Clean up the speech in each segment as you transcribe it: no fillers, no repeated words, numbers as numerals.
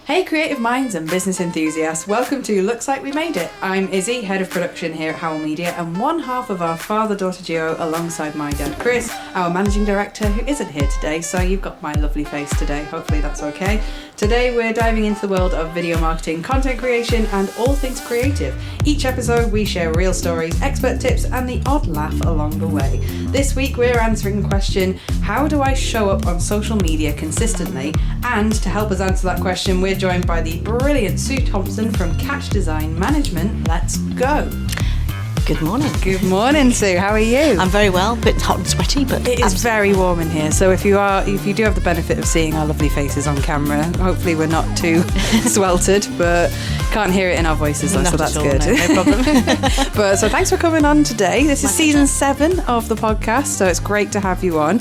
Hey creative minds and business enthusiasts, welcome to Looks Like We Made It. I'm Izzy, head of production here at Howell Media and one half of our father-daughter duo alongside my dad Chris, our managing director who isn't here today, so you've got my lovely face today, hopefully that's okay. Today we're diving into the world of video marketing, content creation and all things creative. Each episode we share real stories, expert tips and the odd laugh along the way. This week we're answering the question, how do I show up on social media consistently? And to help us answer that question we're joined by the brilliant Sue Thompson from Catch Design Management. Let's go. Good morning. Good morning, Sue. How are you? I'm very well. A bit hot and sweaty, but it is very warm in here. So if you do have the benefit of seeing our lovely faces on camera, hopefully we're not too sweltered, but can't hear it in our voices though, so that's good. No problem. But so thanks for coming on today. This is season 7 of the podcast, so it's great to have you on.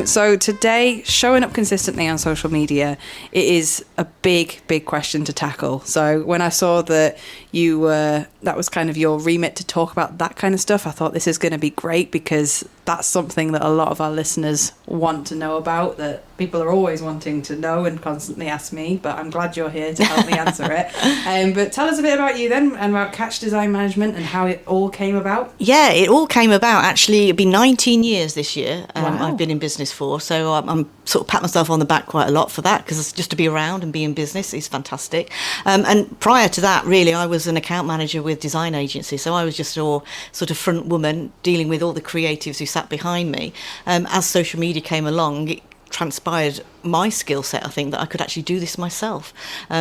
So today, showing up consistently on social media, it is a big question to tackle. So when I saw that that was kind of your remit to talk about that kind of stuff, I thought this is going to be great because that's something that a lot of our listeners want to know about, that people are always wanting to know and constantly ask me, but I'm glad you're here to help me answer it. But tell us a bit about you then and about Catch Design Management and how it all came about. Yeah, it all came about actually. It'll be 19 years this year Wow. I've been in business for, so I'm sort of pat myself on the back quite a lot for that, because just to be around and be in business is fantastic. And prior to that, really, I was an account manager with design agency, so I was just all sort of front woman dealing with all the creatives who sat behind me. As social media came along, it transpired my skill set, I think, that I could actually do this myself.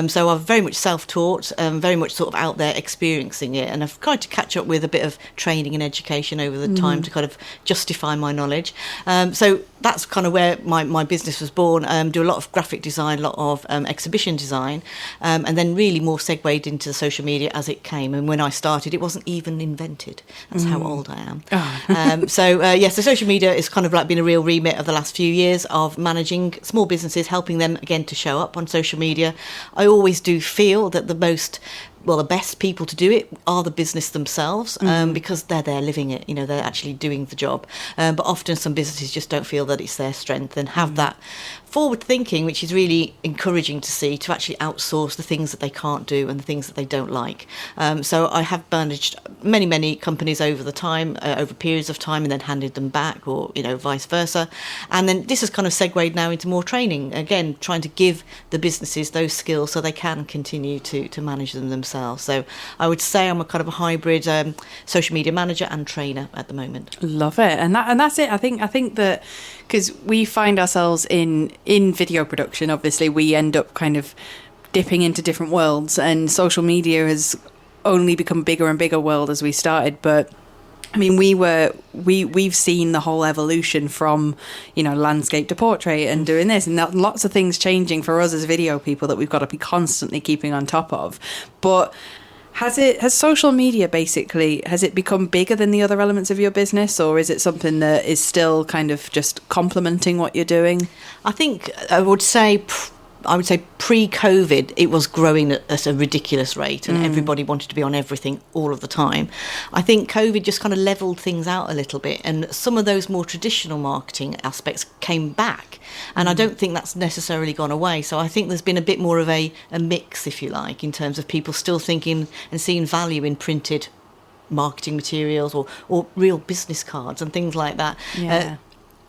So I'm very much self-taught, very much sort of out there experiencing it, and I've tried to catch up with a bit of training and education over the time to kind of justify my knowledge. So that's kind of where my business was born. Do a lot of graphic design, a lot of exhibition design, and then really more segued into the social media as it came. And when I started, it wasn't even invented. That's how old I am. Oh. So social media is kind of like been a real remit of the last few years of managing small businesses, helping them again to show up on social media. I always do feel that the best people to do it are the business themselves, because they're there living it, they're actually doing the job. But often some businesses just don't feel that it's their strength and have that forward thinking, which is really encouraging to see, to actually outsource the things that they can't do and the things that they don't like. So I have managed many companies over the time, over periods of time, and then handed them back, or vice versa. And then this has kind of segued now into more training, again trying to give the businesses those skills so they can continue to manage them themselves. So I would say I'm a kind of a hybrid social media manager and trainer at the moment. Love it. And that's it. I think that because we find ourselves in video production, obviously we end up kind of dipping into different worlds, and social media has only become bigger and bigger world as we started. But I mean, we've seen the whole evolution from, landscape to portrait and doing this, and lots of things changing for us as video people that we've got to be constantly keeping on top of. But has social media basically, has it become bigger than the other elements of your business, or is it something that is still kind of just complementing what you're doing? I think I would say pre-COVID, it was growing at a ridiculous rate, and everybody wanted to be on everything all of the time. I think COVID just kind of leveled things out a little bit, and some of those more traditional marketing aspects came back, and I don't think that's necessarily gone away. So I think there's been a bit more of a mix, if you like, in terms of people still thinking and seeing value in printed marketing materials or real business cards and things like that. Yeah.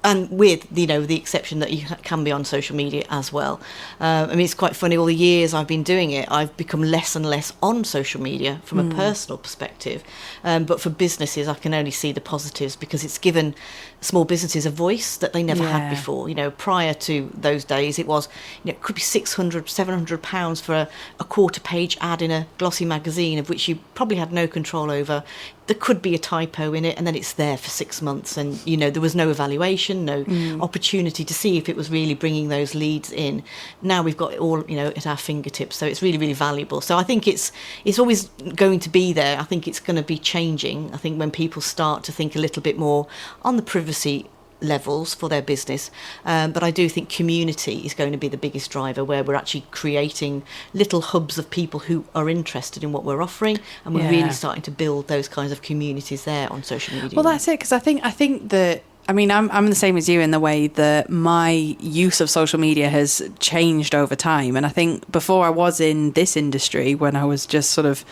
And with, the exception that you can be on social media as well. It's quite funny, all the years I've been doing it, I've become less and less on social media from a personal perspective. But for businesses, I can only see the positives, because it's given small businesses a voice that they never had before. Prior to those days, it was, it could be £600, £700 for a quarter-page ad in a glossy magazine, of which you probably had no control over. There could be a typo in it, and then it's there for 6 months, and there was no evaluation, no opportunity to see if it was really bringing those leads in. Now we've got it all at our fingertips, so it's really, really valuable. So I think it's always going to be there. I think it's going to be changing. I think when people start to think a little bit more on the privacy levels for their business, but I do think community is going to be the biggest driver, where we're actually creating little hubs of people who are interested in what we're offering, and we're really starting to build those kinds of communities there on social media. Well, that's it, because I think that I mean, I'm the same as you in the way that my use of social media has changed over time. And I think before I was in this industry, when I was just sort of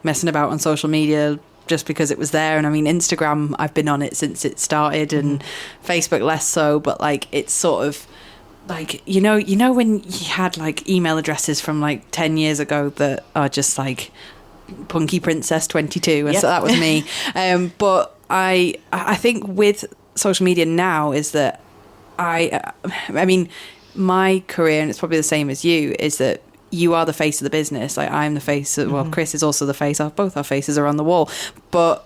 messing about on social media just because it was there. And I mean, Instagram, I've been on it since it started, and Facebook less so. But like, it's sort of like, you know when you had like email addresses from like 10 years ago that are just like Punky Princess 22, and so that was me. But I think with social media now is that I mean, my career, and it's probably the same as you, is that you are the face of the business. Like, I'm the face of, well, Chris is also the face. Both our faces are on the wall. But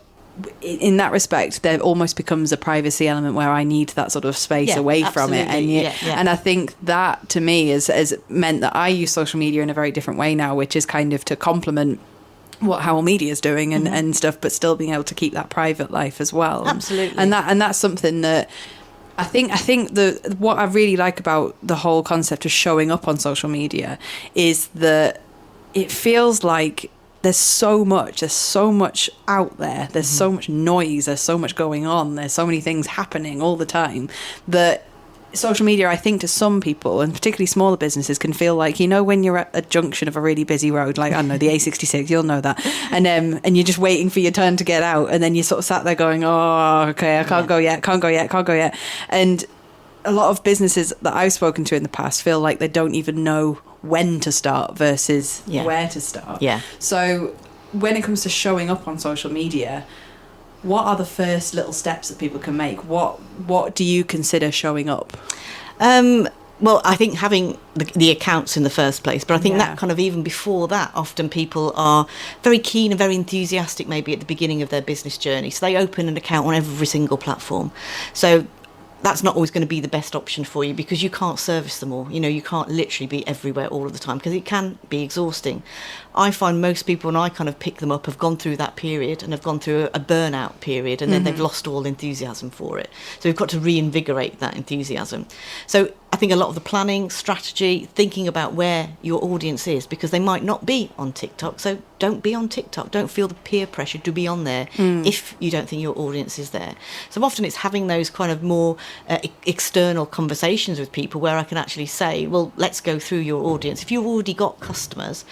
in that respect, there almost becomes a privacy element where I need that sort of space away from it. And and I think that to me has meant that I use social media in a very different way now, which is kind of to complement what Howell Media is doing and stuff, but still being able to keep that private life as well. Absolutely. And that's something that I think what I really like about the whole concept of showing up on social media is that it feels like there's so much out there. There's so much noise. There's so much going on. There's so many things happening all the time that social media, I think, to some people, and particularly smaller businesses, can feel like, when you're at a junction of a really busy road, like, I don't know, the A66, you'll know that, and you're just waiting for your turn to get out, and then you sort of sat there going, oh, okay, I can't go yet. And a lot of businesses that I've spoken to in the past feel like they don't even know when to start versus where to start. So when it comes to showing up on social media, what are the first little steps that people can make? What do you consider showing up? Well, I think having the accounts in the first place, but I think that kind of even before that, often people are very keen and very enthusiastic maybe at the beginning of their business journey. So they open an account on every single platform. So that's not always going to be the best option for you because you can't service them all. You can't literally be everywhere all of the time because it can be exhausting. I find most people, when I kind of pick them up, have gone through that period and have gone through a burnout period, and then they've lost all enthusiasm for it. So we've got to reinvigorate that enthusiasm. So I think a lot of the planning, strategy, thinking about where your audience is, because they might not be on TikTok. So don't be on TikTok. Don't feel the peer pressure to be on there if you don't think your audience is there. So often it's having those kind of more external conversations with people where I can actually say, well, let's go through your audience. If you've already got customers,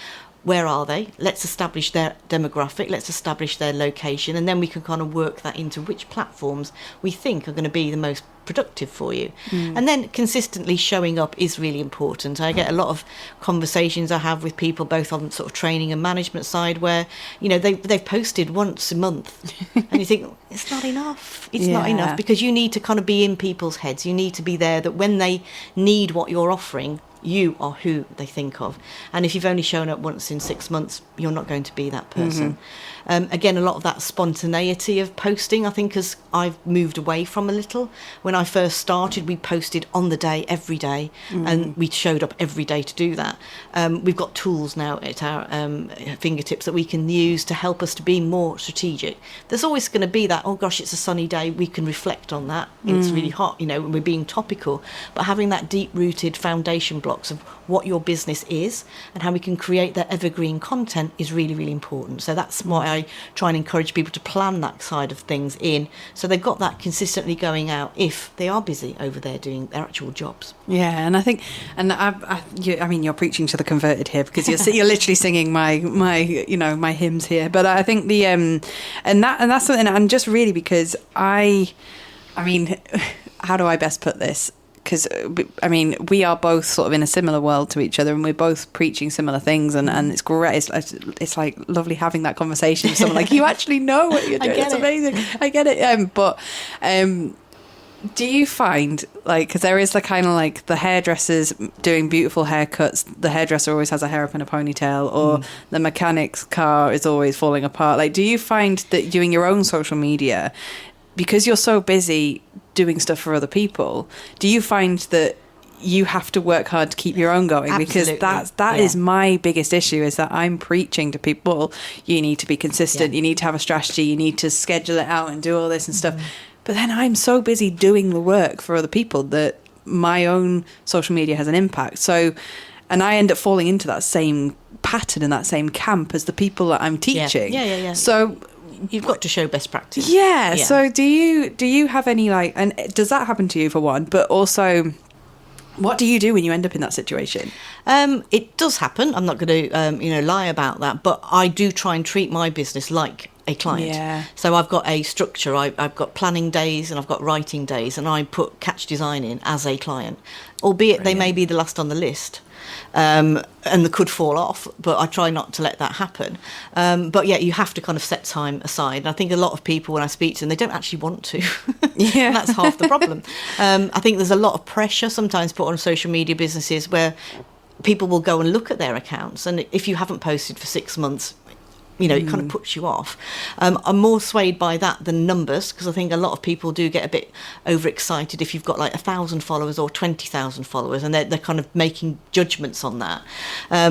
where are they? Let's establish their demographic, let's establish their location, and then we can kind of work that into which platforms we think are going to be the most productive for you. And then consistently showing up is really important. I get a lot of conversations I have with people both on sort of training and management side where they've posted once a month and you think it's not enough. It's not enough, because you need to kind of be in people's heads. You need to be there, that when they need what you're offering, you are who they think of. And if you've only shown up once in 6 months, you're not going to be that person. Again, a lot of that spontaneity of posting, I think, as I've moved away from a little. When I first started, we posted on the day, every day, and we showed up every day to do that. We've got tools now at our fingertips that we can use to help us to be more strategic. There's always going to be that, oh gosh, it's a sunny day, we can reflect on that. It's really hot, we're being topical. But having that deep-rooted foundation blocks of what your business is and how we can create that evergreen content is really, really important. So that's why I try and encourage people to plan that side of things in, so they've got that consistently going out if they are busy over there doing their actual jobs. Yeah, and I think, and I mean, you're preaching to the converted here, because you're literally singing my my hymns here. But I think and that's something, and just really because I mean, how do I best put this? Because, I mean, we are both sort of in a similar world to each other, and we're both preaching similar things, and it's great. It's like lovely having that conversation with someone like, you actually know what you're doing. It's amazing. I get it. But do you find, like, because there is the kind of like the hairdressers doing beautiful haircuts, the hairdresser always has a hair up in a ponytail, or the mechanic's car is always falling apart. Like, do you find that doing your own social media, because you're so busy doing stuff for other people, do you find that you have to work hard to keep your own going? Absolutely. Because that is my biggest issue, is that I'm preaching to people, you need to be consistent, you need to have a strategy, you need to schedule it out and do all this and stuff. But then I'm so busy doing the work for other people that my own social media has an impact. So, and I end up falling into that same pattern and that same camp as the people that I'm teaching. Yeah. So you've got to show best practice. Yeah. So do you have any and does that happen to you for one? But also, what do you do when you end up in that situation? It does happen. I'm not going to lie about that. But I do try and treat my business like a client. Yeah. So I've got a structure. I've got planning days and I've got writing days, and I put catch design in as a client, albeit Brilliant. They may be the last on the list. And they could fall off, but I try not to let that happen. But yeah, you have to kind of set time aside. And I think a lot of people, when I speak to them, they don't actually want to. Yeah. And that's half the problem. I think there's a lot of pressure sometimes put on social media businesses where people will go and look at their accounts, and if you haven't posted for 6 months, it kind of puts you off. I'm more swayed by that than numbers, because I think a lot of people do get a bit overexcited if you've got 1,000 followers or 20,000 followers, and they're kind of making judgments on that.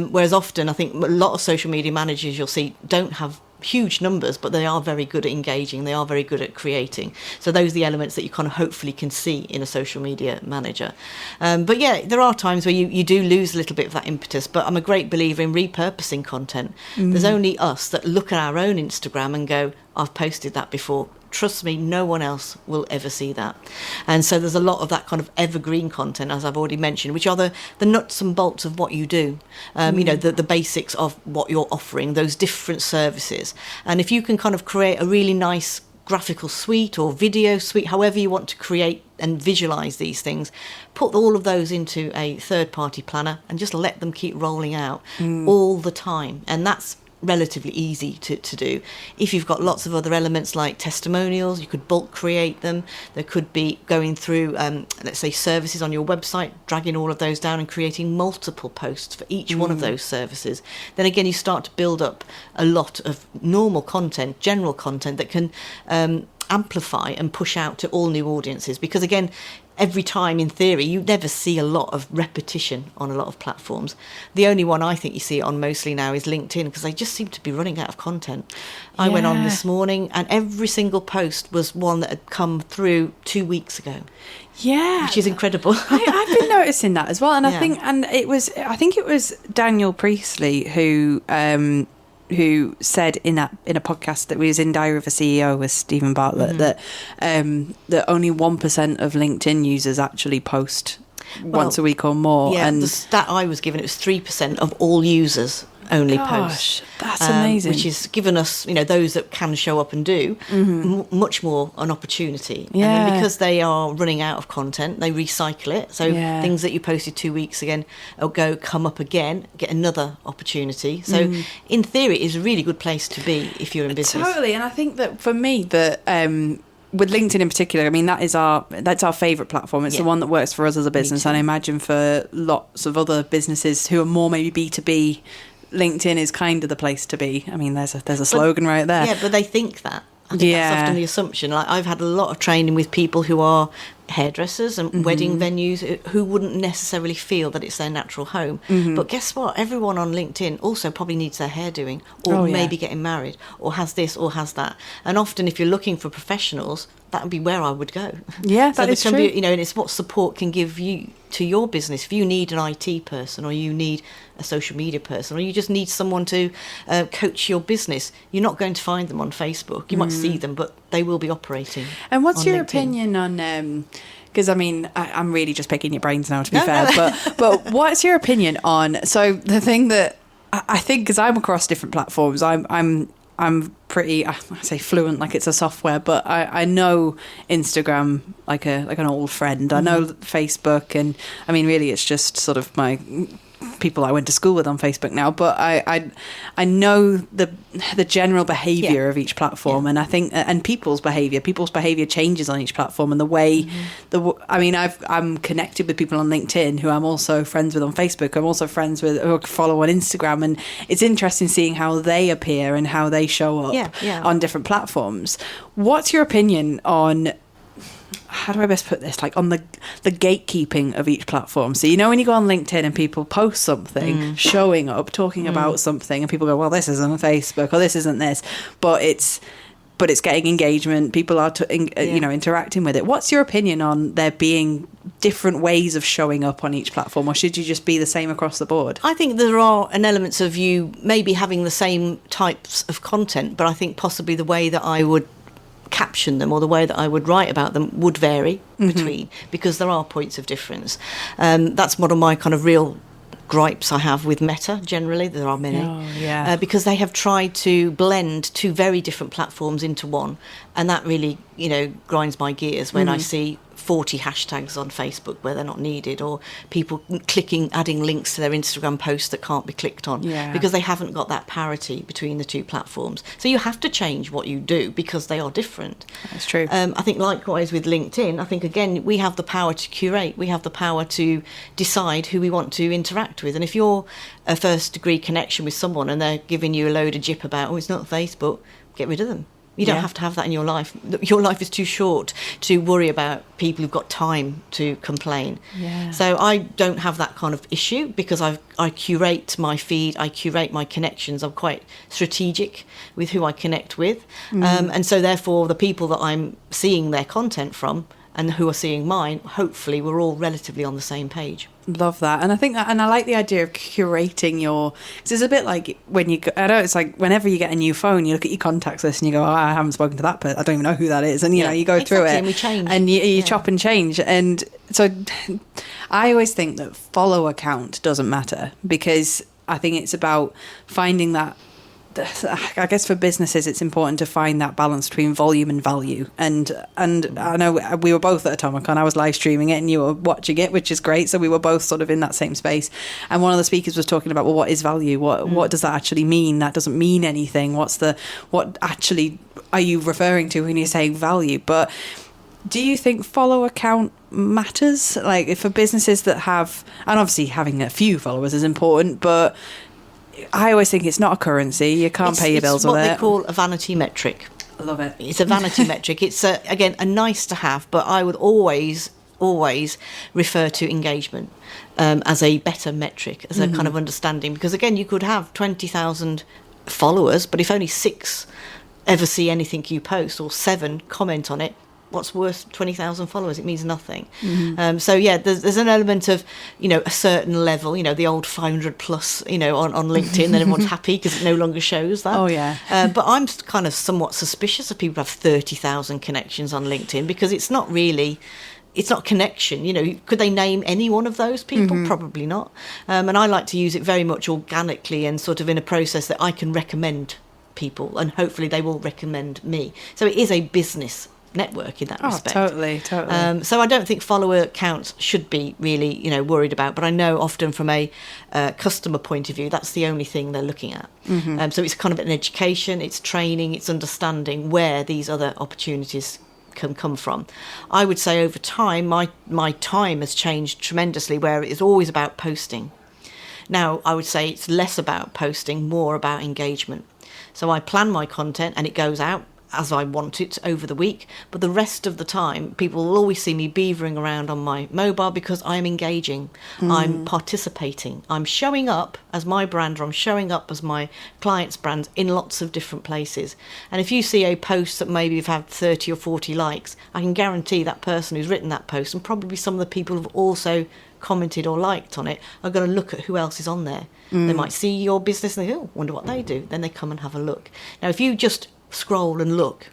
Whereas often, I think a lot of social media managers you'll see don't have huge numbers, but they are very good at engaging, they are very good at creating. So those are the elements that you kind of hopefully can see in a social media manager. But yeah, there are times where you do lose a little bit of that impetus, but I'm a great believer in repurposing content. There's only us that look at our own Instagram and go, I've posted that before. Trust me, no one else will ever see that. And so there's a lot of that kind of evergreen content, as I've already mentioned, which are the nuts and bolts of what you do, the basics of what you're offering, those different services. And if you can kind of create a really nice graphical suite or video suite, however you want to create and visualize these things, put all of those into a third-party planner and just let them keep rolling out all the time. And that's relatively easy to do. If you've got lots of other elements like testimonials, you could bulk create them. There could be going through, let's say, services on your website, dragging all of those down and creating multiple posts for each one of those services. Then again, you start to build up a lot of normal content, general content that can amplify and push out to all new audiences. Because again, every time, in theory, you never see a lot of repetition on a lot of platforms. The only one I think you see it on mostly now is LinkedIn, because they just seem to be running out of content. I went on this morning and every single post was one that had come through 2 weeks ago. Yeah, which is incredible. I've been noticing that as well, and I think it was Daniel Priestley who said in a podcast that was in Diary of a CEO with Stephen Bartlett that only 1% of LinkedIn users actually post once a week or more. Yeah, and the stat I was given, it was 3% of all users only post. That's amazing. Which has given us, those that can show up and do, much more an opportunity. Yeah. And then because they are running out of content, they recycle it. So things that you posted 2 weeks again, come up again, get another opportunity. So in theory, it's a really good place to be if you're in business. Totally. And I think that for me, with LinkedIn in particular, I mean, that's our favourite platform. It's the one that works for us as a business, and I imagine for lots of other businesses who are more maybe B2B, LinkedIn is kind of the place to be. I mean, there's a slogan right there. Yeah, but they think that. I think that's often the assumption. I've had a lot of training with people who are hairdressers and wedding venues who wouldn't necessarily feel that it's their natural home. But guess what? Everyone on LinkedIn also probably needs their hair doing, or maybe getting married, or has this or has that. And often if you're looking for professionals, that would be where I would go. Yeah, that is true. And it's what support can give you to your business. If you need an IT person, or you need a social media person, or you just need someone to coach your business, you're not going to find them on Facebook. You might see them, but they will be operating. And what's your LinkedIn. Opinion on... because, I mean, I'm really just picking your brains now, to be fair. But what's your opinion on... So the thing that I think, because I'm across different platforms, I'm pretty, I say fluent like it's a software, but I know Instagram like an old friend. I know Facebook, and I mean, really, it's just sort of my people I went to school with on Facebook now. But I know the general behaviour of each platform, and I think and people's behaviour changes on each platform, and the way I'm connected with people on LinkedIn who I'm also friends with on Facebook. I'm also friends with who I follow on Instagram, and it's interesting seeing how they appear and how they show up on different platforms. What's your opinion on, how do I best put this, like on the gatekeeping of each platform? So when you go on LinkedIn and people post something showing up talking about something, and people go, well, this isn't Facebook, or this isn't this, but it's but it's getting engagement. People are, interacting with it. What's your opinion on there being different ways of showing up on each platform, or should you just be the same across the board? I think there are an elements of you maybe having the same types of content, but I think possibly the way that I would caption them or the way that I would write about them would vary between, because there are points of difference. That's one of my kind of real gripes I have with Meta generally. There are many. Because they have tried to blend two very different platforms into one, and that really, grinds my gears when I see 40 hashtags on Facebook where they're not needed, or people adding links to their Instagram posts that can't be clicked on, because they haven't got that parity between the two platforms. So you have to change what you do because they are different. That's true. I think likewise with LinkedIn, I think again we have the power to curate, we have the power to decide who we want to interact with. And if you're a first degree connection with someone and they're giving you a load of jip about, it's not Facebook, get rid of them. You don't have to have that in your life. Your life is too short to worry about people who've got time to complain. So I don't have that kind of issue because I curate my feed, I curate my connections. I'm quite strategic with who I connect with. And so therefore the people that I'm seeing their content from and who are seeing mine, hopefully we're all relatively on the same page. Love that. And I think that, and I like the idea of curating your, because it's a bit like when you go, I know it's like whenever you get a new phone, you look at your contacts list and you go, oh, I haven't spoken to that person, I don't even know who that is, and you go through it and we change, and you chop and change. And so I always think that follow count doesn't matter, because I think it's about finding that, I guess for businesses it's important to find that balance between volume and value, and I know we were both at Atomicon. I was live streaming it and you were watching it, which is great, so we were both sort of in that same space, and one of the speakers was talking about, well, what is value, what does that actually mean? That doesn't mean anything. What actually are you referring to when you're saying value? But do you think follower count matters, like for businesses that have, and obviously having a few followers is important, but I always think it's not a currency. You can't pay your bills with it. It's what they call a vanity metric. I love it. It's a vanity metric. It's, again, a nice to have, but I would always refer to engagement as a better metric, as a kind of understanding. Because, again, you could have 20,000 followers, but if only 6 ever see anything you post or 7 comment on it, what's worth 20,000 followers? It means nothing. So yeah, there's an element of, a certain level, the old 500 plus, on LinkedIn, then everyone's happy because it no longer shows that. Oh yeah. But I'm kind of somewhat suspicious of people who have 30,000 connections on LinkedIn, because it's not connection. Could they name any one of those people? Probably not. And I like to use it very much organically and sort of in a process that I can recommend people, and hopefully they will recommend me. So it is a business network in that respect. Totally. So I don't think follower counts should be really, worried about, but I know often from a customer point of view, that's the only thing they're looking at. So it's kind of an education, it's training, it's understanding where these other opportunities can come from. I would say over time, my time has changed tremendously, where it is always about posting. Now, I would say it's less about posting, more about engagement. So I plan my content and it goes out as I want it over the week, but the rest of the time people will always see me beavering around on my mobile because I'm engaging, I'm participating, I'm showing up as my brand, or I'm showing up as my client's brand in lots of different places. And if you see a post that maybe you've had 30 or 40 likes, I can guarantee that person who's written that post, and probably some of the people who've also commented or liked on it, are going to look at who else is on there. They might see your business and they go, oh, wonder what they do. Then they come and have a look. Now, if you just scroll and look,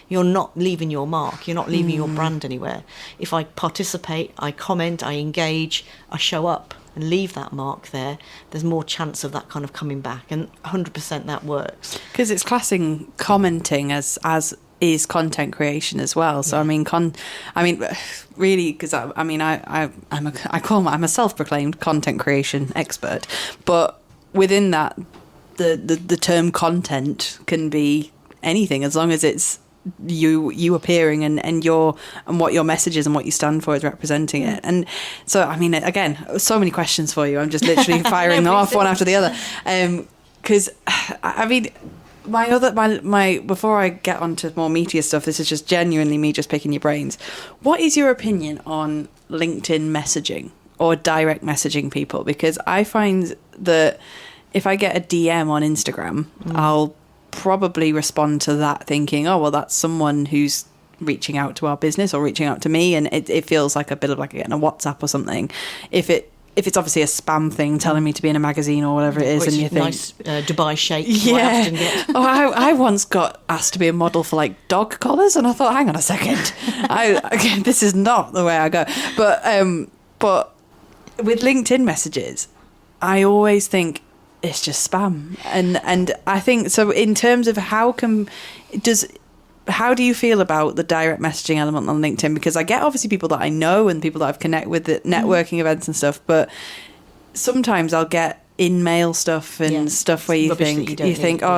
you're not leaving your mark, you're not leaving your brand anywhere. If I participate, I comment, I engage, I show up and leave that mark there's more chance of that kind of coming back, and 100% that works. Because it's classing commenting as is content creation as well. So really, because I'm a self-proclaimed content creation expert, but within that, the term content can be anything, as long as it's you appearing and what your message is and what you stand for is representing it. And so again, so many questions for you. I'm just literally firing them off one after the other, because my before I get onto more meatier stuff, this is just genuinely me just picking your brains. What is your opinion on LinkedIn messaging or direct messaging people? Because I find that if I get a DM on Instagram, I'll probably respond to that thinking, oh, well, that's someone who's reaching out to our business or reaching out to me, and it feels like a bit of like getting a WhatsApp or something. If it's obviously a spam thing telling me to be in a magazine or whatever it is, and you think nice Dubai shake, yeah. Oh, I once got asked to be a model for like dog collars, and I thought, hang on a second, this is not the way I go. But with LinkedIn messages, I always think it's just spam, and I think so. In terms of how do you feel about the direct messaging element on LinkedIn? Because I get obviously people that I know and people that I've connected with at networking events and stuff, but sometimes I'll get in-mail stuff and stuff where you think,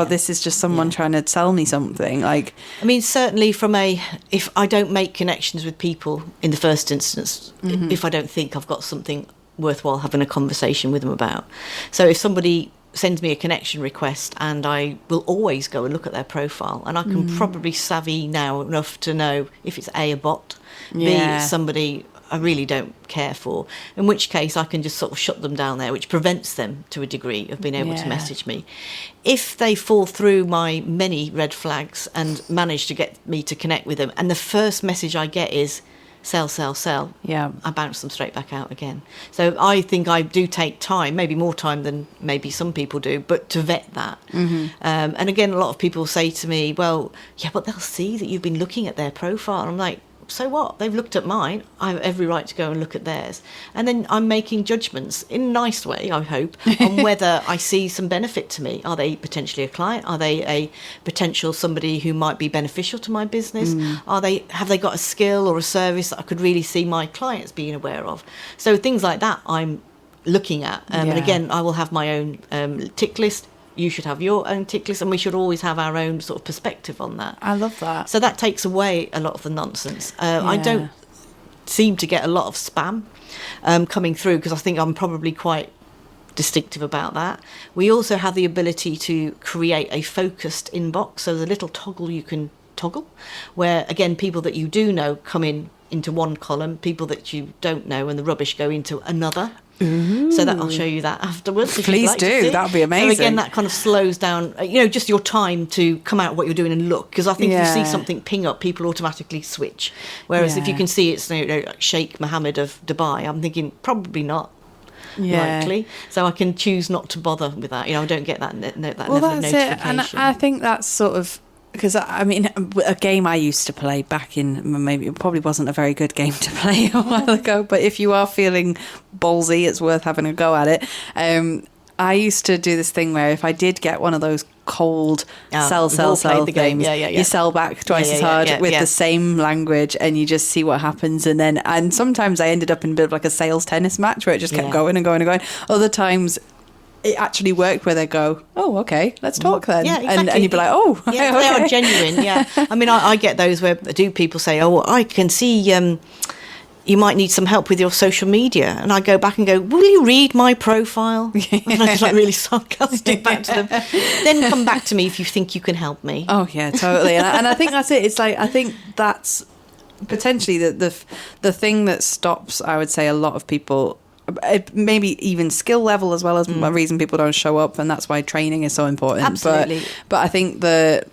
this is just someone trying to sell me something. Like, I mean, certainly if I don't make connections with people in the first instance, if I don't think I've got something worthwhile having a conversation with them about. So if somebody sends me a connection request, and I will always go and look at their profile, and I can probably savvy now enough to know if it's a bot, B, somebody I really don't care for, in which case I can just sort of shut them down there, which prevents them to a degree of being able to message me. If they fall through my many red flags and manage to get me to connect with them, and the first message I get is sell, I bounce them straight back out again. So I think I do take time, maybe more time than maybe some people do, but to vet that. And again, a lot of people say to me, well, yeah, but they'll see that you've been looking at their profile. And I'm like, so what? They've looked at mine. I have every right to go and look at theirs. And then I'm making judgments in a nice way, I hope, on whether I see some benefit to me. Are they potentially a client? Are they a potential somebody who might be beneficial to my business? Have they got a skill or a service that I could really see my clients being aware of? So things like that I'm looking at. And again, I will have my own tick list. You should have your own tick list, and we should always have our own sort of perspective on that. I love that. So that takes away a lot of the nonsense. I don't seem to get a lot of spam coming through, because I think I'm probably quite distinctive about that. We also have the ability to create a focused inbox. So there's a little toggle you can toggle, where, again, people that you do know come into one column, people that you don't know and the rubbish go into another. Ooh. So that I'll show you that afterwards. Please do. That'd be amazing. So again, that kind of slows down, just your time to come out what you're doing and look. Because I think if you see something ping up, people automatically switch. Whereas if you can see it's like Sheikh Mohammed of Dubai, I'm thinking probably not. Likely. So I can choose not to bother with that. I don't get that level of notification. It. And I think that's sort of, because I mean, a game I used to play back in, maybe it probably wasn't a very good game to play a while ago, but if you are feeling ballsy, it's worth having a go at it. I used to do this thing where if I did get one of those cold sell games, you sell back twice as hard with the same language, and you just see what happens. And sometimes I ended up in a bit of like a sales tennis match where it just kept going and going and going. Other times it actually worked, where they go, oh, okay, let's talk then. Yeah, exactly. And you'd be like, oh, yeah, okay. They are genuine, I mean, I get those where people say, oh, I can see you might need some help with your social media. And I go back and go, will you read my profile? And I was like really sarcastic back to them. Then come back to me if you think you can help me. Oh, yeah, totally. And I think that's it. It's like, I think that's potentially the thing that stops, I would say, a lot of people, maybe even skill level as well as a reason people don't show up, and that's why training is so important. Absolutely. But I think the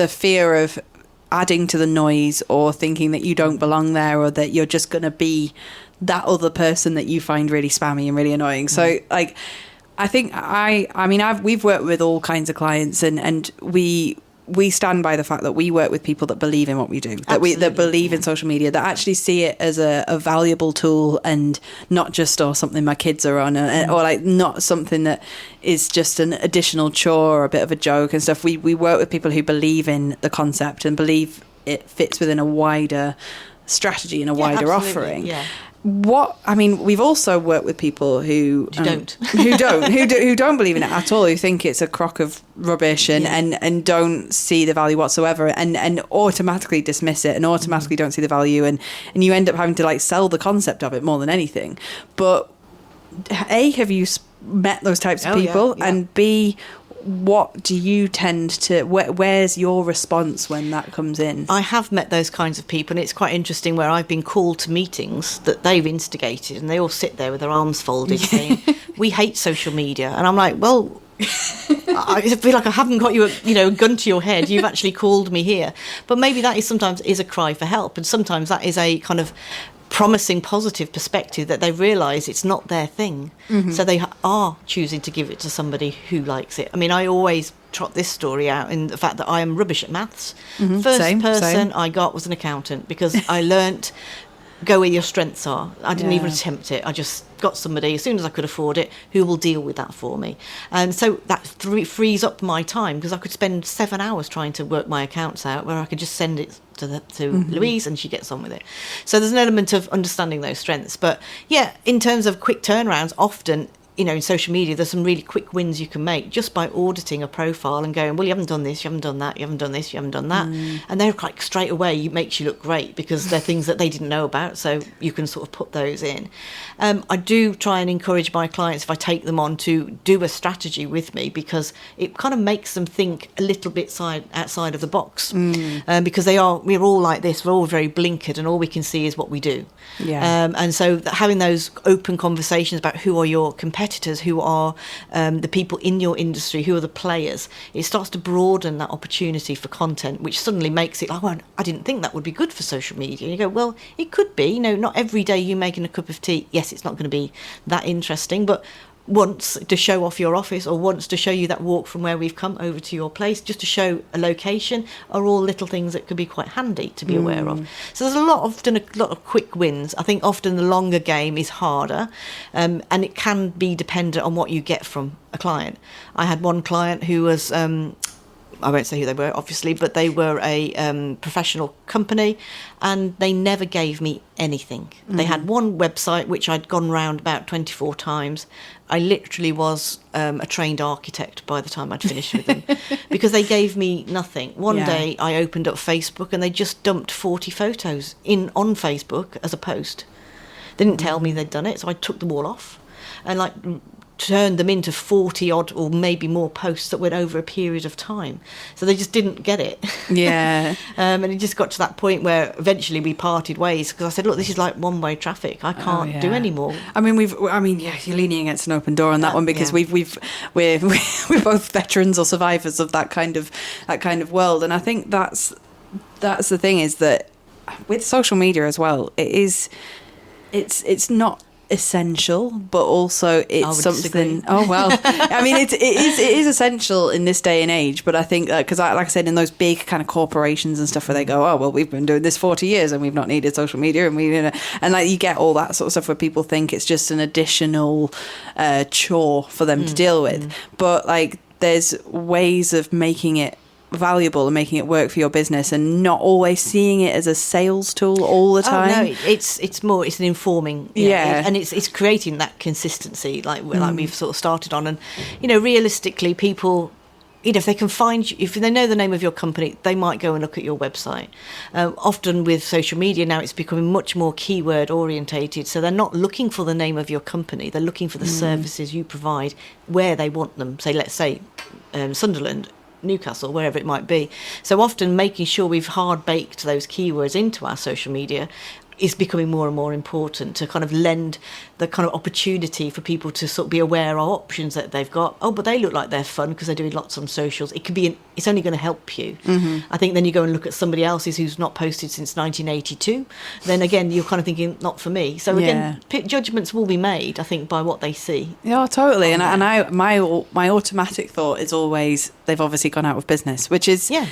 fear of adding to the noise, or thinking that you don't belong there, or that you're just going to be that other person that you find really spammy and really annoying. So like, I think we've worked with all kinds of clients, and we stand by the fact that we work with people that believe in what we do, that believe in social media, that actually see it as a valuable tool, and not just something my kids are on, or like not something that is just an additional chore or a bit of a joke and stuff. We work with people who believe in the concept and believe it fits within a wider strategy and a wider offering. Yeah. We've also worked with people who don't believe in it at all, who think it's a crock of rubbish and don't see the value whatsoever, and automatically dismiss it and automatically don't see the value, and you end up having to like sell the concept of it more than anything. But A, have you met those types of people? Yeah. And B, what do you tend to, where's your response when that comes in? I have met those kinds of people, and it's quite interesting where I've been called to meetings that they've instigated, and they all sit there with their arms folded saying, we hate social media. And I'm like, well, I feel like I haven't got you a gun to your head. You've actually called me here. But maybe that is sometimes is a cry for help, and sometimes that is a kind of promising positive perspective that they realise it's not their thing. So they are choosing to give it to somebody who likes it. I mean, I always trot this story out in the fact that I am rubbish at maths. First person I got was an accountant, because I learnt go where your strengths are. I didn't even attempt it. I just got somebody, as soon as I could afford it, who will deal with that for me. And so that frees up my time, because I could spend 7 hours trying to work my accounts out, where I could just send it to Louise and she gets on with it. So there's an element of understanding those strengths. But yeah, in terms of quick turnarounds, often, in social media, there's some really quick wins you can make just by auditing a profile and going, well, you haven't done this, you haven't done that, you haven't done this, you haven't done that. And they're like straight away, it makes you look great, because they're things that they didn't know about. So you can sort of put those in. I do try and encourage my clients, if I take them on, to do a strategy with me, because it kind of makes them think a little bit outside of the box. Because we're all like this, we're all very blinkered, and all we can see is what we do. And so having those open conversations about who are your competitors, who are the people in your industry, who are the players, it starts to broaden that opportunity for content, which suddenly makes it like, well, I didn't think that would be good for social media. And you go, well, it could be. Not every day you making a cup of tea, yes, it's not going to be that interesting, but once to show off your office, or once to show you that walk from where we've come over to your place, just to show a location, are all little things that could be quite handy to be aware of. So there's often a lot of quick wins. I think often the longer game is harder, and it can be dependent on what you get from a client. I had one client who was I won't say who they were, obviously, but they were a professional company, and they never gave me anything. They had one website which I'd gone round about 24 times. I literally was a trained architect by the time I'd finished with them, because they gave me nothing. One day I opened up Facebook and they just dumped 40 photos on Facebook as a post. They didn't tell me they'd done it, so I took them all off and turned them into 40 odd or maybe more posts that went over a period of time. So they just didn't get it. And it just got to that point where eventually we parted ways, because I said, look, this is like one-way traffic. I can't do any more. I mean, you're leaning against an open door on that one, because we're both veterans or survivors of that kind of world. And I think that's the thing, is that with social media as well, it's not essential, but also it's something. Disagree. Oh well, I mean, it is essential in this day and age. But I think that, because like I said, in those big kind of corporations and stuff, where they go, oh well, we've been doing this 40 years and we've not needed social media, and like you get all that sort of stuff where people think it's just an additional chore for them to deal with. But like, there's ways of making it valuable and making it work for your business, and not always seeing it as a sales tool all the time. No, it's more, it's an informing, and it's creating that consistency, like we've sort of started on. And realistically, people, if they can find you, if they know the name of your company, they might go and look at your website. Often with social media now, it's becoming much more keyword orientated, so they're not looking for the name of your company, they're looking for the services you provide where they want them. Let's say Sunderland, Newcastle, wherever it might be. So often making sure we've hard baked those keywords into our social media is becoming more and more important, to kind of lend the kind of opportunity for people to sort of be aware of options that they've got. Oh, but they look like they're fun because they're doing lots on socials. It could be, it's only going to help you. I think then you go and look at somebody else's who's not posted since 1982. Then again, you're kind of thinking, not for me. So again, judgments will be made, I think, by what they see. Yeah, totally. My automatic thought is always, they've obviously gone out of business, which is a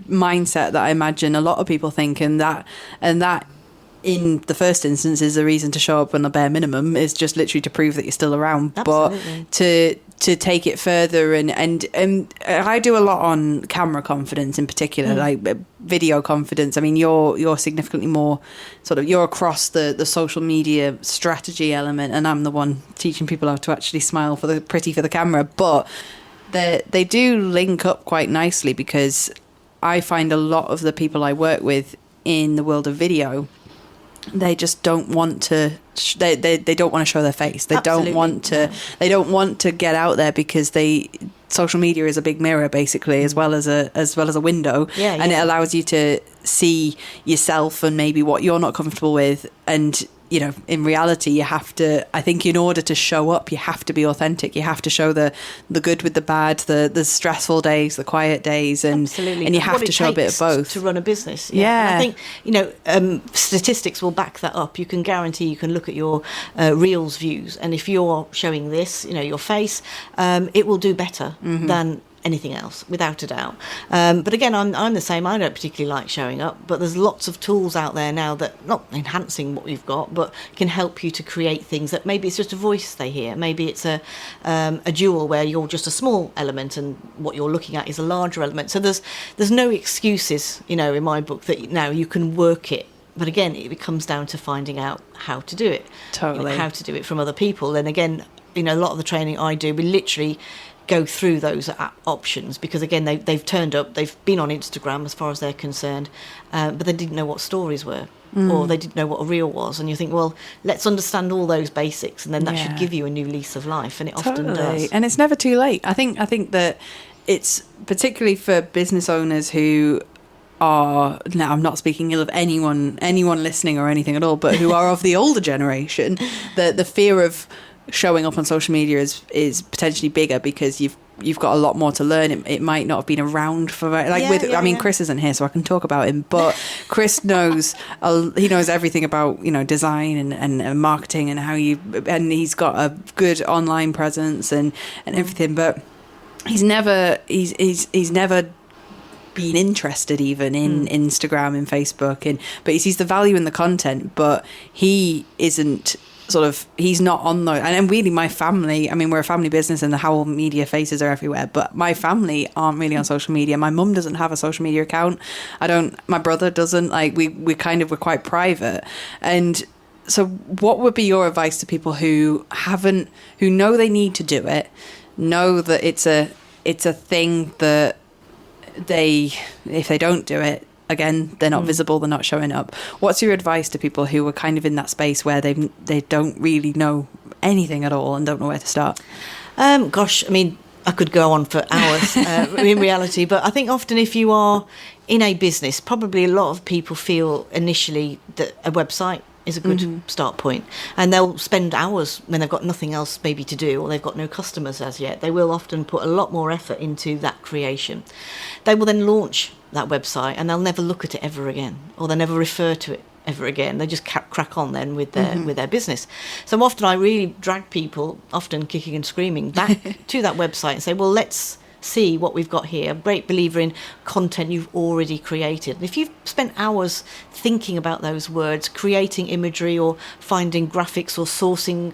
mindset that I imagine a lot of people think, and that in the first instance is the reason to show up on the bare minimum, is just literally to prove that you're still around. Absolutely. But to take it further, and I do a lot on camera confidence in particular, like video confidence. I mean, you're significantly more sort of, you're across the social media strategy element, and I'm the one teaching people how to actually smile for the camera. But they do link up quite nicely, because I find a lot of the people I work with in the world of video, they just don't want to they don't want to show their face. They Absolutely. They don't want to get out there, because social media is a big mirror, basically, as well as a window, and it allows you to see yourself and maybe what you're not comfortable with, and you know, in reality, you have to, I think in order to show up, you have to be authentic. You have to show the good with the bad, the stressful days, the quiet days, and Absolutely. and you have to show a bit of both. To run a business. Yeah. And I think, you know, statistics will back that up. You can guarantee, you can look at your Reels views, and if you're showing this, you know, your face, it will do better than anything else, without a doubt. But again, I'm the same. I don't particularly like showing up, but there's lots of tools out there now that not enhancing what we've got, but can help you to create things that maybe it's just a voice they hear. Maybe it's a dual where you're just a small element and what you're looking at is a larger element. So there's no excuses, you know, in my book that now you can work it. But again, it comes down to finding out how to do it. Totally. You know, how to do it from other people. And again, you know, a lot of the training I do, we literally go through those options, because again they've turned up, they've been on Instagram as far as they're concerned, but they didn't know what stories were, or they didn't know what a reel was, and you think, well, let's understand all those basics, and then that should give you a new lease of life, and it often does. And it's never too late. I think that it's particularly for business owners who are, now I'm not speaking ill of anyone listening or anything at all, but who are of the older generation, the fear of showing up on social media is potentially bigger, because you've got a lot more to learn. It might not have been around for Chris isn't here, so I can talk about him, but Chris knows he knows everything about, you know, design and marketing and and he's got a good online presence and everything, but he's never been interested even in Instagram and Facebook, but he sees the value in the content, but he isn't he's not on those. And really, my family, I mean, we're a family business and the Howell Media faces are everywhere, but my family aren't really on social media. My mum doesn't have a social media account. My brother doesn't. Like, we're quite private. And so what would be your advice to people who know they need to do it, know that it's a thing that if they don't do it, again, they're not visible, they're not showing up. What's your advice to people who are kind of in that space where they don't really know anything at all and don't know where to start? Gosh, I mean, I could go on for hours in reality, but I think often if you are in a business, probably a lot of people feel initially that a website is a good start point, and they'll spend hours when they've got nothing else maybe to do, or they've got no customers as yet. They will often put a lot more effort into that creation. They will then launch that website and they'll never look at it ever again, or they'll never refer to it ever again. They just crack on then with their business. So often I really drag people, often kicking and screaming, back to that website and say, well, let's see what we've got here. I'm a great believer in content you've already created. And if you've spent hours thinking about those words, creating imagery or finding graphics or sourcing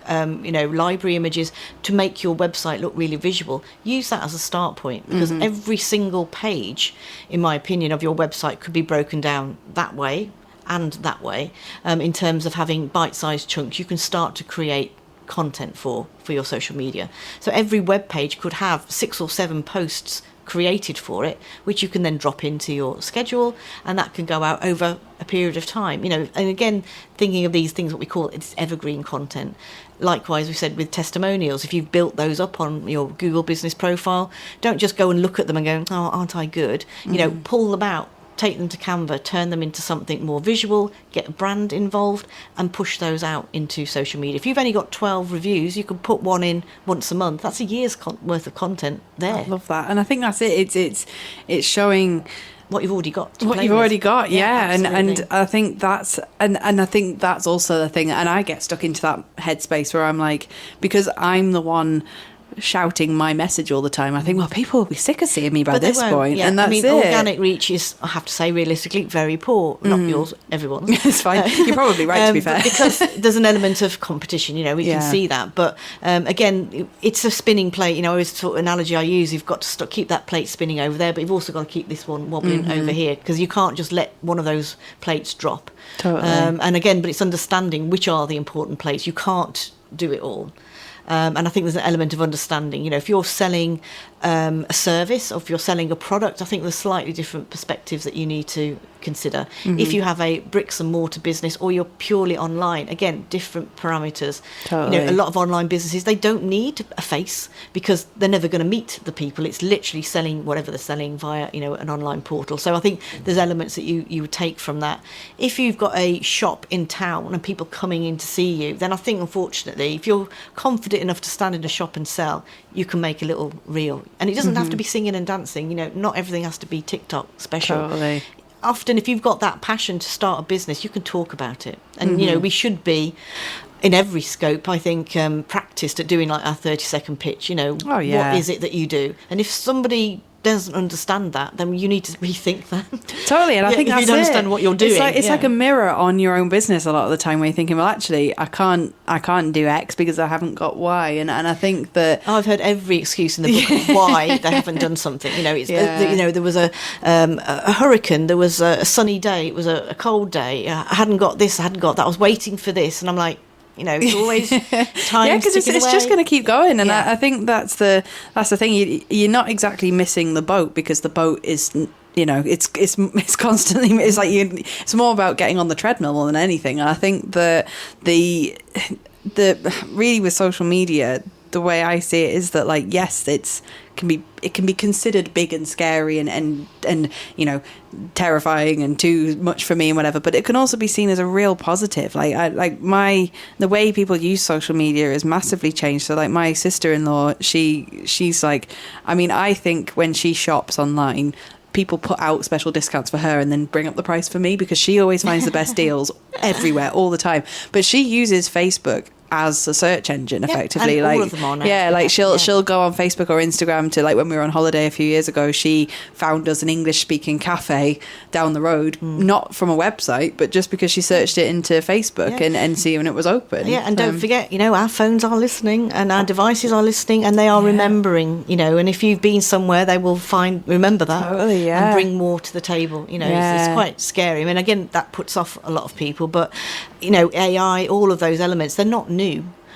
library images to make your website look really visual, use that as a start point, because every single page, in my opinion, of your website could be broken down that way and that way, in terms of having bite-sized chunks. You can start to create content for your social media. So every web page could have 6 or 7 posts created for it, which you can then drop into your schedule, and that can go out over a period of time. You know, and again, thinking of these things, what we call it's evergreen content. Likewise, we said with testimonials, if you've built those up on your Google business profile, don't just go and look at them and go, oh, aren't I good? You know, pull them out, take them to Canva, turn them into something more visual, get a brand involved, and push those out into social media. If you've only got 12 reviews, you can put one in once a month. That's a year's worth of content there. I love that. And I think that's it. It's showing what you've already got. Yeah. And I think that's and I think that's also the thing. And I get stuck into that headspace where I'm like, because I'm the one shouting my message all the time, I think, well, people will be sick of seeing me by this point. Yeah. And that's it. Organic reach is, I have to say, realistically very poor. Not yours, everyone's. It's fine. You're probably right, to be fair. Because there's an element of competition, you know, we can see that. But again, it's a spinning plate. You know, it's sort of analogy I use. You've got to keep that plate spinning over there, but you've also got to keep this one wobbling over here, because you can't just let one of those plates drop. Totally. And again, but it's understanding which are the important plates. You can't do it all. And I think there's an element of understanding. You know, if you're selling a service, or if you're selling a product, I think there's slightly different perspectives that you need to consider. If you have a bricks and mortar business or you're purely online, again, different parameters. Totally. You know, a lot of online businesses, they don't need a face because they're never going to meet the people. It's literally selling whatever they're selling via, you know, an online portal. So I think there's elements that you would take from that. If you've got a shop in town and people coming in to see you, then I think, unfortunately, if you're confident enough to stand in a shop and sell, you can make a little reel. And it doesn't have to be singing and dancing. You know, not everything has to be TikTok special. Totally. Often, if you've got that passion to start a business, you can talk about it. And, you know, we should be, in every scope, I think, practiced at doing like our 30-second pitch. You know, what is it that you do? And if somebody doesn't understand that, then you need to rethink that. Totally, and I think if that's you don't understand what you're doing. It's like a mirror on your own business a lot of the time, where you're thinking, well, actually, I can't do X because I haven't got Y, and I think that I've heard every excuse in the book of why they haven't done something. You know, it's you know, there was a hurricane, there was a sunny day, it was a cold day. I hadn't got this, I hadn't got that. I was waiting for this, and I'm like, you know, it's always time. because it's just going to keep going, and I think that's the thing. You're not exactly missing the boat, because the boat is, you know, it's constantly, it's like it's more about getting on the treadmill more than anything. And I think the really with social media, the way I see it is that, like, yes, it can be considered big and scary and you know, terrifying and too much for me and whatever, but it can also be seen as a real positive. Like the way people use social media has massively changed. So like my sister-in-law, she's like, I mean, I think when she shops online, people put out special discounts for her and then bring up the price for me, because she always finds the best deals everywhere all the time. But she uses Facebook as a search engine, effectively. And like all of them are now. She'll go on Facebook or Instagram to, like, when we were on holiday a few years ago, she found us an English speaking cafe down the road, not from a website, but just because she searched it into Facebook and see when it was open. And don't forget, you know, our phones are listening and our devices are listening, and they are remembering, you know, and if you've been somewhere, they will remember that and bring more to the table. You know, it's quite scary. I mean, again, that puts off a lot of people, but, you know, AI, all of those elements, they're not new.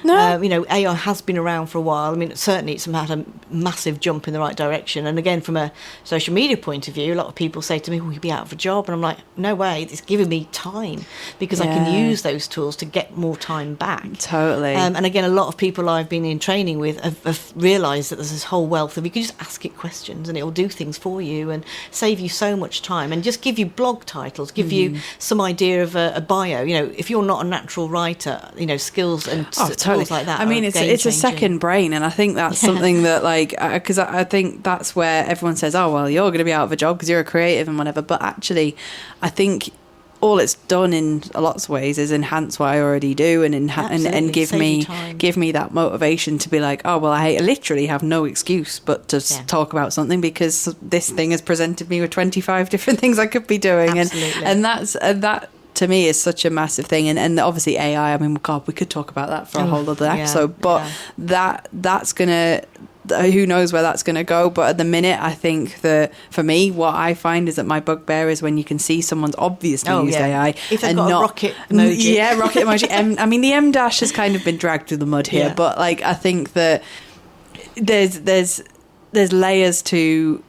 No. You know, AI has been around for a while. I mean, certainly it's had a massive jump in the right direction. And again, from a social media point of view, a lot of people say to me, well, you'll be out of a job. And I'm like, no way, it's giving me time, because I can use those tools to get more time back. Totally. And again, a lot of people I've been in training with have realised that there's this whole wealth of, you can just ask it questions and it will do things for you and save you so much time, and just give you blog titles, give you some idea of a bio. You know, if you're not a natural writer, you know, skills and tools like that. I mean, it's a second brain, and I think that's something that, like, because I think that's where everyone says, oh, well, you're going to be out of a job because you're a creative and whatever. But actually, I think all it's done in lots of ways is enhance what I already do, and give me that motivation to be like, oh, well, I literally have no excuse but to talk about something, because this thing has presented me with 25 different things I could be doing. Absolutely. And that to me is such a massive thing, and obviously AI, I mean, God, we could talk about that for a whole other episode, but that's gonna, who knows where that's gonna go. But at the minute, I think that for me, what I find is that my bugbear is when you can see someone's obviously used AI, if they've got a rocket emoji. Rocket emoji. I mean, the M dash has kind of been dragged through the mud here, but like, I think that there's layers to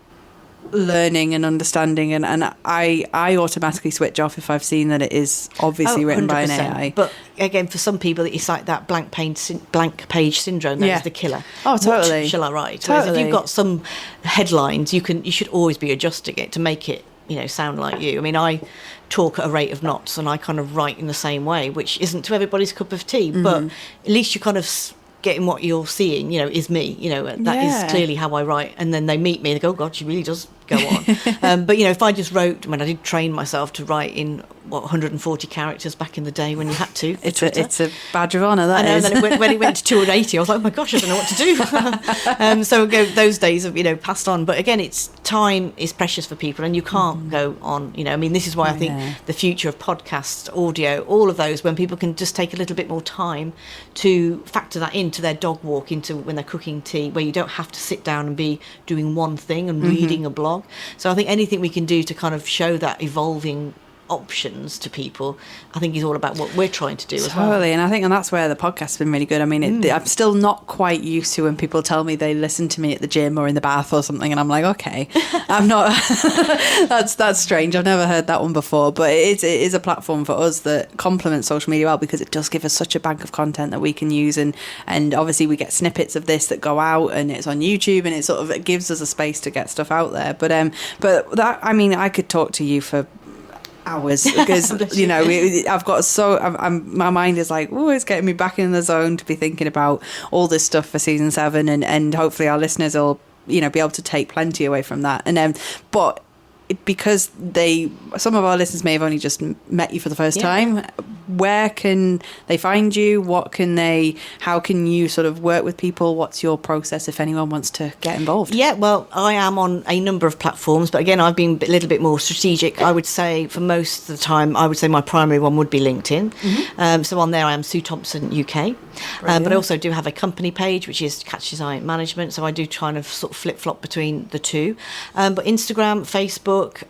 learning and understanding, and I automatically switch off if I've seen that it is obviously written by an AI. But again, for some people, it's like that blank page syndrome. That is the killer. Oh, totally. What shall I write? Totally. Whereas if you've got some headlines, you should always be adjusting it to make it, you know, sound like you. I mean, I talk at a rate of knots, and I kind of write in the same way, which isn't to everybody's cup of tea, but at least you kind of getting what you're seeing, you know, is me, you know, that is clearly how I write. And then they meet me and they go, oh God, she really does go on. But, you know, if I just wrote, when I did train myself to write in 140 characters back in the day when you had to. It's a badge of honour, that is. And then when it went to 280, I was like, oh my gosh, I don't know what to do. So those days have, you know, passed on. But again, time is precious for people, and you can't go on, you know. I mean, this is why I think the future of podcasts, audio, all of those, when people can just take a little bit more time to factor that into their dog walk, into when they're cooking tea, where you don't have to sit down and be doing one thing and reading a blog. So I think anything we can do to kind of show that evolving options to people, I think is all about what we're trying to do as well. Totally, and I think that's where the podcast's been really good. I mean, I'm still not quite used to when people tell me they listen to me at the gym or in the bath or something, and I'm like, okay, I'm not. that's strange. I've never heard that one before, but it is a platform for us that complements social media well, because it does give us such a bank of content that we can use, and obviously we get snippets of this that go out, and it's on YouTube, and it gives us a space to get stuff out there. But that, I mean, I could talk to you for hours, because I've got my mind is like, oh, it's getting me back in the zone to be thinking about all this stuff for season 7, and hopefully our listeners will be able to take plenty away from that. And but because some of our listeners may have only just met you for the first time, where can they find you? How can you sort of work with people? What's your process if anyone wants to get involved? Yeah, well, I am on a number of platforms, but again, I've been a little bit more strategic. I would say for most of the time, I would say my primary one would be LinkedIn. So on there, I am Sue Thompson UK. But I also do have a company page, which is Catch Design Management. So I do try and sort of flip-flop between the two. But Instagram, Facebook,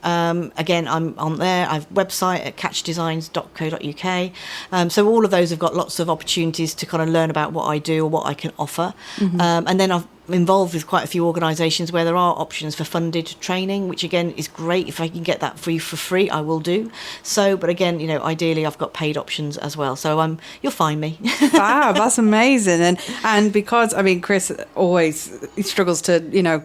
again, I'm on there. I have a website at catchdesigns.co.uk. So all of those have got lots of opportunities to kind of learn about what I do or what I can offer. And then I'm involved with quite a few organisations where there are options for funded training, which again is great. If I can get that for free, I will do so. But again, ideally I've got paid options as well. So you'll find me. Fab, that's amazing. And because, I mean, Chris always struggles to,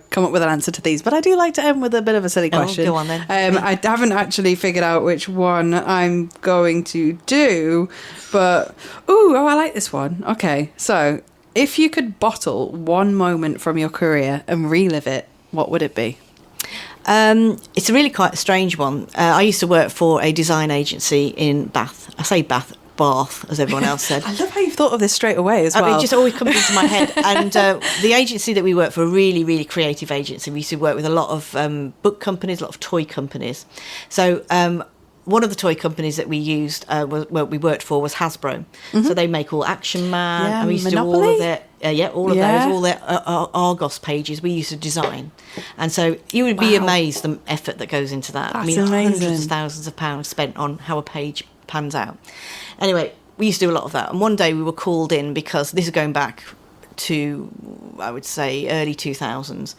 come up with an answer to these, but I do like to end with a bit of a silly question. Go on then. I haven't actually figured out which one I'm going to do, but, I like this one. Okay, so if you could bottle one moment from your career and relive it, what would it be? It's a really quite a strange one. I used to work for a design agency in Bath. I say Bath, as everyone else said. I love how you've thought of this straight away as well. It just always comes into my head. And the agency that we worked for, a really, really creative agency. We used to work with a lot of book companies, a lot of toy companies. So one of the toy companies that we used, we worked for, was Hasbro. So they make all Action Man. Yeah, and we used Monopoly? to do all of their, all of those, all their Argos pages we used to design. And so you would be amazed the effort that goes into that. That's amazing. Hundreds amazing. of thousands of pounds spent on how a page pans out. Anyway, we used to do a lot of that. And one day we were called in because this is going back to, I would say, early 2000s.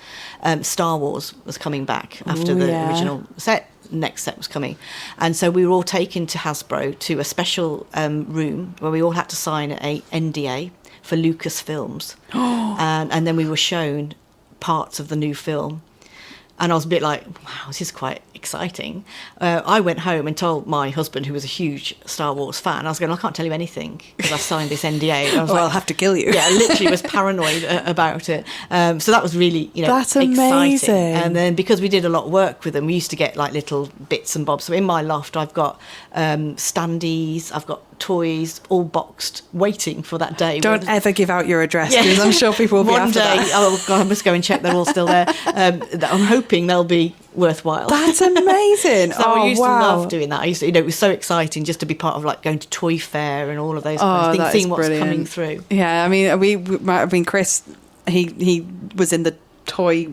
Star Wars was coming back after the original set. Next set was coming, and so we were all taken to Hasbro to a special room where we all had to sign a NDA for Lucasfilms, and then we were shown parts of the new film, and I was a bit like, wow, this is quite exciting. I went home and told my husband, who was a huge Star Wars fan, I was going, I can't tell you anything because I signed this NDA. I was I'll have to kill you. Yeah, I literally was paranoid about it. So that was really, that's exciting. amazing. And then because we did a lot of work with them, we used to get like little bits and bobs. So in my loft, I've got standees, I've got toys all boxed waiting for that day. Don't ever give out your address, because I'm sure people will be after that. One day, oh God, I must go and check they're all still there. I'm hoping they'll be worthwhile. That's amazing. So I used to love doing that. I used to, it was so exciting just to be part of like going to Toy Fair and all of those kinds of things, seeing what's coming through. Yeah, I mean, Chris, he was in the toy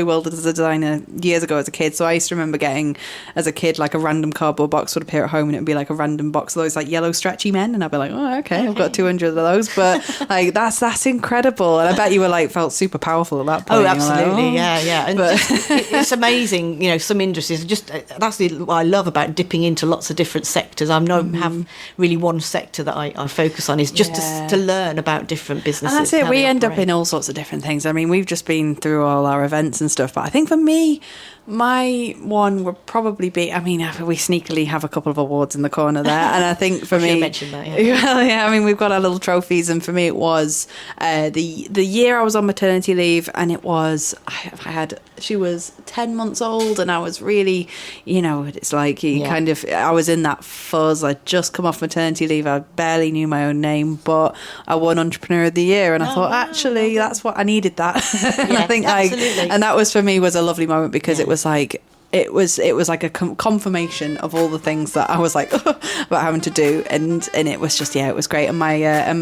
world as a designer years ago as a kid, so I used to remember getting as a kid like a random cardboard box would appear at home, and it would be like a random box of those like yellow stretchy men, and I'd be like, oh okay, I've got 200 of those, but like that's incredible. And I bet you were like felt super powerful at that point. Oh absolutely. Like, yeah and it's amazing, some industries just that's what I love about dipping into lots of different sectors. I don't have really one sector that I focus on, is just to learn about different businesses. And that's it, we end up in all sorts of different things. I mean, we've just been through all our events and stuff, but I think for me, my one would probably be, I mean, we sneakily have a couple of awards in the corner there, and I think for me, mention that, well, yeah, I mean, we've got our little trophies, and for me it was the year I was on maternity leave, and it was she was 10 months old, and I was really, it's like kind of, I was in that fuzz. I'd just come off maternity leave, I barely knew my own name, but I won Entrepreneur of the Year, and I thought, actually, that's what I needed that. And I think absolutely. And that was for me was a lovely moment, because it was like, it was like a confirmation of all the things that I was like about having to do, and it was just, it was great. And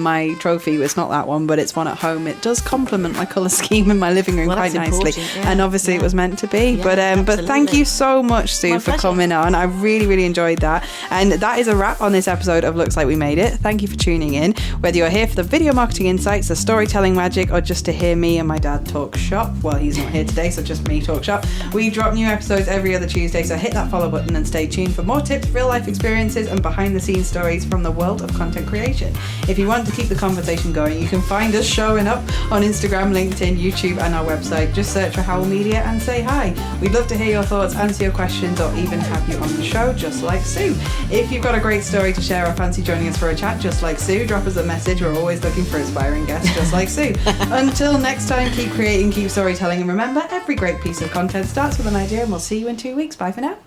my trophy was not that one, but it's one at home. It does complement my colour scheme in my living room quite nicely, and obviously it was meant to be. But thank you so much, Sue, for coming on. I really, really enjoyed that. And that is a wrap on this episode of Looks Like We Made It. Thank you for tuning in. Whether you're here for the video marketing insights, the storytelling magic, or just to hear me and my dad talk shop, well, he's not here today, so just me talk shop. We drop new episodes every other Tuesday, so hit that follow button and stay tuned for more tips, real life experiences, and behind the scenes stories from the world of content creation. If you want to keep the conversation going, you can find us showing up on Instagram, LinkedIn, YouTube, and our website. Just search for Howell Media and say hi. We'd love to hear your thoughts, answer your questions, or even have you on the show, just like Sue. If you've got a great story to share or fancy joining us for a chat, just like Sue, drop us a message. We're always looking for inspiring guests, just like Sue. Until next time, keep creating, keep storytelling, and remember, every great piece of content starts with an idea, and we'll see you in 2 weeks. Bye for now.